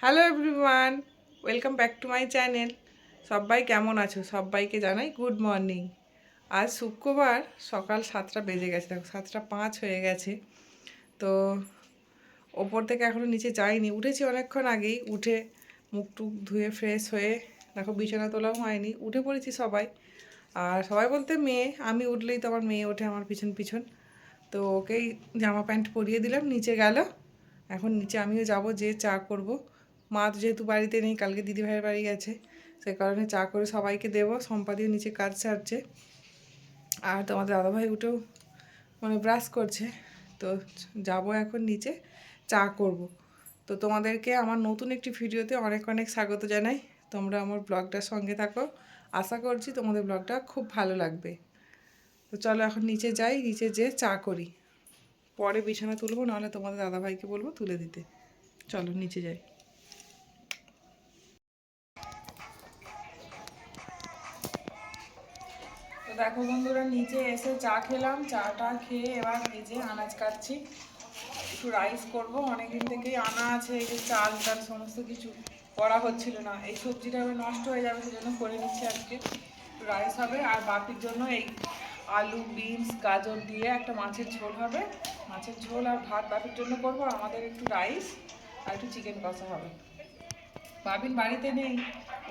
Hello everyone, welcome back to my channel. সবাই কেমন আছো? সবাইকে জানাই গুড মর্নিং। আজ শুক্রবার, সকাল 7টা বেজে গেছে, দেখো 7টা 5 হয়ে গেছে। তো ওপর থেকে এখনও নিচে যাইনি, উঠেছি অনেকক্ষণ আগেই। উঠে মুখ টুক ধুয়ে ফ্রেশ হয়ে দেখো বিছানা তোলাও হয়নি, উঠে পড়েছি সবাই। আর সবাই বলতে মেয়ে, আমি উঠলেই তো আমার মেয়ে ওঠে আমার পিছন পিছন। তো ওকেই জামা প্যান্ট পরিয়ে দিলাম, নিচে গেল। এখন নিচে আমিও যাব, যে চা করব। মা তো যেহেতু বাড়িতে নেই, কালকে দিদিভাইয়ের বাড়ি গেছে, সে কারণে চা করে সবাইকে দেবো। সম্পাদিও নিচে কাজ সারছে, আর তোমাদের দাদাভাই উঠেও মানে ব্রাশ করছে। তো যাব এখন নিচে, চা করব। তো তোমাদেরকে আমার নতুন একটি ভিডিওতে অনেক অনেক স্বাগত জানাই। তোমরা আমার ব্লগটার সঙ্গে থাকো, আশা করছি তোমাদের ব্লগটা খুব ভালো লাগবে। তো চলো এখন নিচে যাই, নিচে যেয়ে চা করি, পরে বিছানা তুলবো, নাহলে তোমাদের দাদাভাইকে বলবো তুলে দিতে। চলো নিচে যাই। তো দেখো বন্ধুরা, নিচে এসে চা খেলাম, চাটা খেয়ে এবার নিজে আনাজ কাটছি। একটু রাইস করবো, অনেকদিন থেকেই আনা আছে। এই যে চাল টাল সমস্ত কিছু করা হচ্ছিল না, এই সবজিটা এবার নষ্ট হয়ে যাবে, সেজন্য করে নিচ্ছি আজকে। রাইস হবে, আর বাপির জন্য এই আলু বিনস গাজর দিয়ে একটা মাছের ঝোল হবে। মাছের ঝোল আর ভাত বাপির জন্য করবো, আমাদের একটু রাইস আর একটু চিকেন কষা হবে। বাবিন বাড়িতে নেই,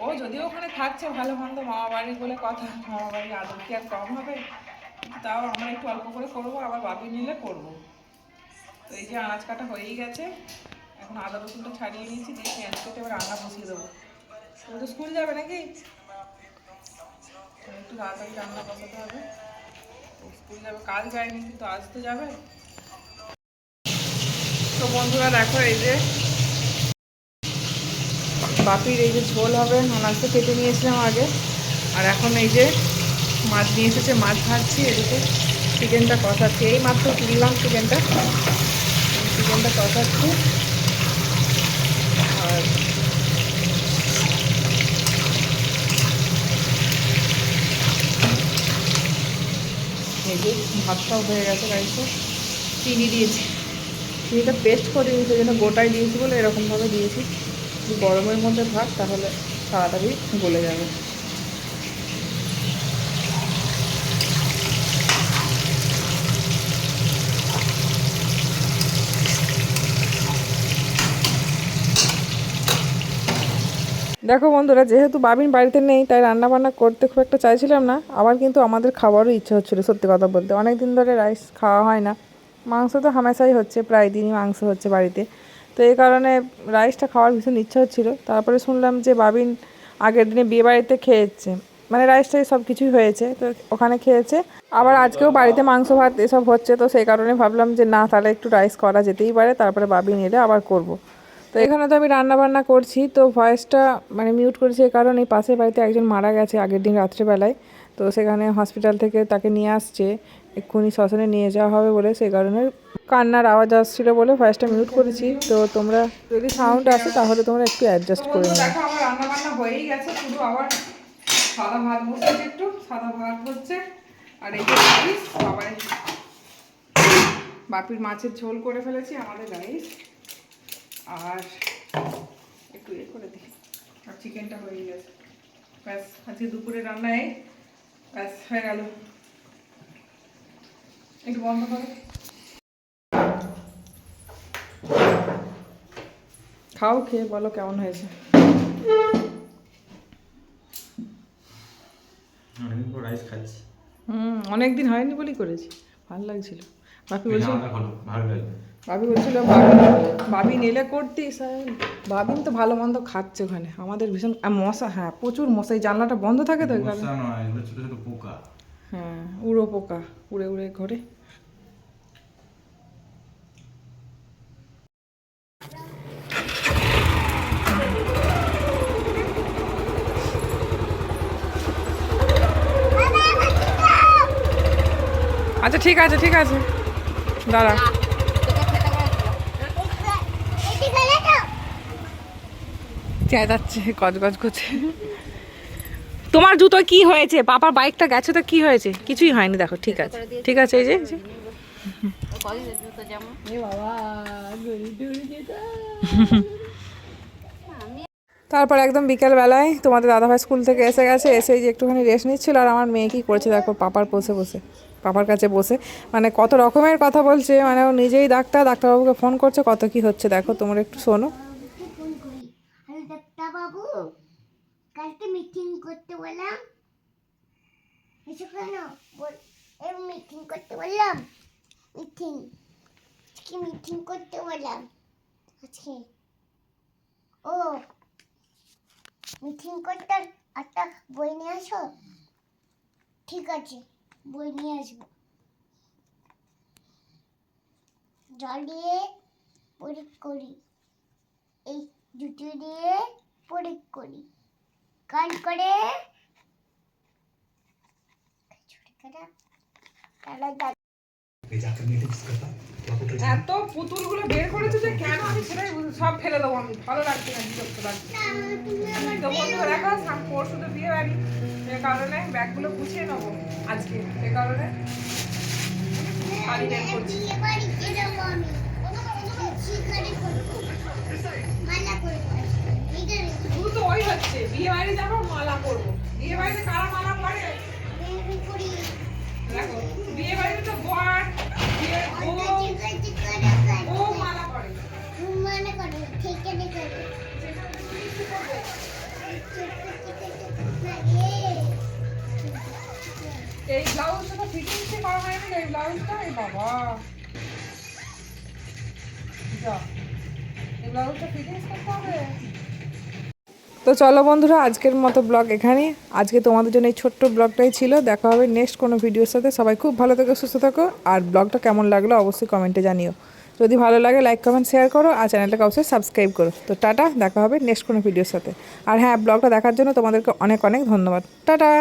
ও যদিও ওখানে খাচ্ছে ভালো মন্দ, মামা বাড়ি বলে কথা, মামা বাড়ি আদর কি আর কম হবে? তাও আমরা একটু অল্প করে করবো, আবার বাবি নিলে করবো। তো এই যে আনাজ কাটা হয়েই গেছে, এখন আদা রসুনটা ছাড়িয়ে নিয়েছি, দিয়ে পেঁয়াজ কেটে এবার রান্না বসিয়ে দেবো। তুমি তো স্কুল যাবে নাকি? একটু তাড়াতাড়ি রান্না বসাতে হবে। স্কুল যাবে, কাল যায়নি কিন্তু আজ তো যাবে। তো বন্ধুরা দেখো, এই যে বাপির এই যে ঝোল হবে, আনাজটা কেটে নিয়েছিলাম আগে। আর এখন এই যে মাছ নিয়ে এসেছে, মাছ ভাজছি, এদিকে চিকেনটা কষাচ্ছি। এই মাত্র তুললাম চিকেনটা কষাচ্ছি। আর এই যে ভাতটাও হয়ে গেছে, রাইসে চিনি দিয়েছি, চিনিটা পেস্ট করে দিয়েছি, সেই জন্য গোটাই দিয়েছি বলে এরকমভাবে দিয়েছি। গরমের মধ্যে ভাত, তাহলে তাড়াতাড়ি গলে যাবে। দেখো বন্ধুরা, যেহেতু বাবিন বাড়িতে নেই, তাই রান্নাবান্না করতে খুব একটা চাইছিলাম না। আবার কিন্তু আমাদের খাবারও ইচ্ছা হচ্ছিলো, সত্যি কথা বলতে অনেক দিন ধরে রাইস খাওয়া হয় না। মাংস তো হামেশাই হচ্ছে, প্রায় দিনই মাংস হচ্ছে বাড়িতে। তো এই কারণে রাইসটা খাওয়ার ভীষণ ইচ্ছা হচ্ছিলো। তারপরে শুনলাম যে বাবিন আগের দিনে বিয়ে বাড়িতে খেয়েছে, মানে রাইসটাই সব কিছুই হয়েছে, তো ওখানে খেয়েছে। আবার আজকেও বাড়িতে মাংস ভাত এসব হচ্ছে, তো সেই কারণে ভাবলাম যে না, তাহলে একটু রাইস করা যেতেই পারে, তারপরে বাবিন এলে আবার করব। তো এখানে তো আমি রান্না বান্না করছি, তো ভয়েসটা মানে মিউট করেছি, এই কারণে পাশের বাড়িতে একজন মারা গেছে আগের দিন রাত্রেবেলায়। তো সেখানে হসপিটাল থেকে তাকে নিয়ে আসছে, এক্ষুনি শ্মশানে নিয়ে যাওয়া হবে বলে, সেই কারণে কান্নার আওয়াজ আসছিল বলে ভয়েসটা মিউট করেছি। তো তোমরা যদি সাউন্ড আসে তাহলে তোমরা একটু অ্যাডজাস্ট করে নিও। দেখো আমার রান্না বান্না হয়েই গেছে, শুধু আবার সাদা ভাত বসছে, একটু সাদা ভাত হচ্ছে। আর এই যে রাইস, বাপির মাছের ঝোল করে ফেলেছি, আমাদের রাইস আর একটু করে দিই, আর চিকেনটা হয়ে গেছে। ব্যাস, আজকে দুপুরে রান্নায় ব্যাস হয়ে গেল। একটু বন্ধ করো, খাও, খেয়ে বলো কেমন হয়েছে। অনেকদিন হয়নি বলেই করেছি, ভালো লাগছিল। বাপি বলছিল বাবি নিলে করতি, বাবিন তো ভালো মন্দ খাচ্ছে ওখানে। আমাদের ভীষণ মশা, হ্যাঁ প্রচুর মশা, এই জানলাটা বন্ধ থাকে তো, হ্যাঁ উড়ো পোকা উড়ে উড়ে ঘরে। আচ্ছা ঠিক আছে, ঠিক আছে, দাঁড়া। চেঁচাচ্ছে, গজগজ করছে। তোমার জুতো কি হয়েছে? পাপার বাইকটা গেছে তো কি হয়েছে? কিছুই হয়নি, দেখো ঠিক আছে, ঠিক আছে। এই যে তারপর একদম বিকেলবেলায় তোমাদের দাদাভাই স্কুল থেকে এসে গেছে, এসে যে একটুখানি রেস্ট নিচ্ছিল। আর আমার মেয়ে কী করেছে দেখো, পাপার কাছে বসে মানে কত রকমের কথা বলছে, মানে ও নিজেই ডাক্তারবাবুকে ফোন করছে, কত কি হচ্ছে দেখো, তোমরা একটু শোনো। ডাক্তারবাবু, কালকে মিটিং করতে বললাম, এসো কেন? মিটিং করতে বললাম, মিটিং করতে বললাম আজকে। ও মিটিং করতে একটা বই নিয়ে আসো। ঠিক আছে, বই নিয়ে আসবো। জল দিয়ে পরীক্ষা করি, এই জুতো দিয়ে পরীক্ষা করি, কান করে এত পুতুলগুলো বের করেছে যে কেন আমি সেটাই সব ফেলে দেবো, আমি ভালো লাগছে না, বিরক্ত লাগছে। তো বন্ধুরা দেখো, পরশু তো বিয়ে বাড়ি, সে কারণে ব্যাগগুলো গুছিয়ে নেবো আজকে, সে কারণে শাড়ি বের করছি। শুধু তো ওই হচ্ছে, বিয়ে বাড়ি যাবো মালা করবো, বিয়ে বাড়িতে কারা মালা পরে দেখো, বিয়ে বাড়িতে তো বর ও মালা করে, এই ব্লাউজটা তো ফিটিংসই করা হয়নি, এই ব্লাউজটা, এই বাবা যা, এই ব্লাউজটা ফিটিংস করতে হবে। তো চলো বন্ধুরা, আজকের মতো ব্লগ এখানেই। আজকে তোমাদের জন্য এই ছোট্ট ব্লগটাই ছিল। দেখা হবে নেক্সট কোনো ভিডিওর সাথে। সবাই খুব ভালো থেকো, সুস্থ থাকো। আর ব্লগটা কেমন লাগলো অবশ্যই কমেন্টে জানিও। যদি ভালো লাগে লাইক কমেন্ট শেয়ার করো, আর চ্যানেলটাকে অবশ্যই সাবস্ক্রাইব করো। তো টাটা, দেখা হবে নেক্সট কোনো ভিডিওর সাথে। আর হ্যাঁ, ব্লগটা দেখার জন্য তোমাদেরকে অনেক অনেক ধন্যবাদ। টাটা।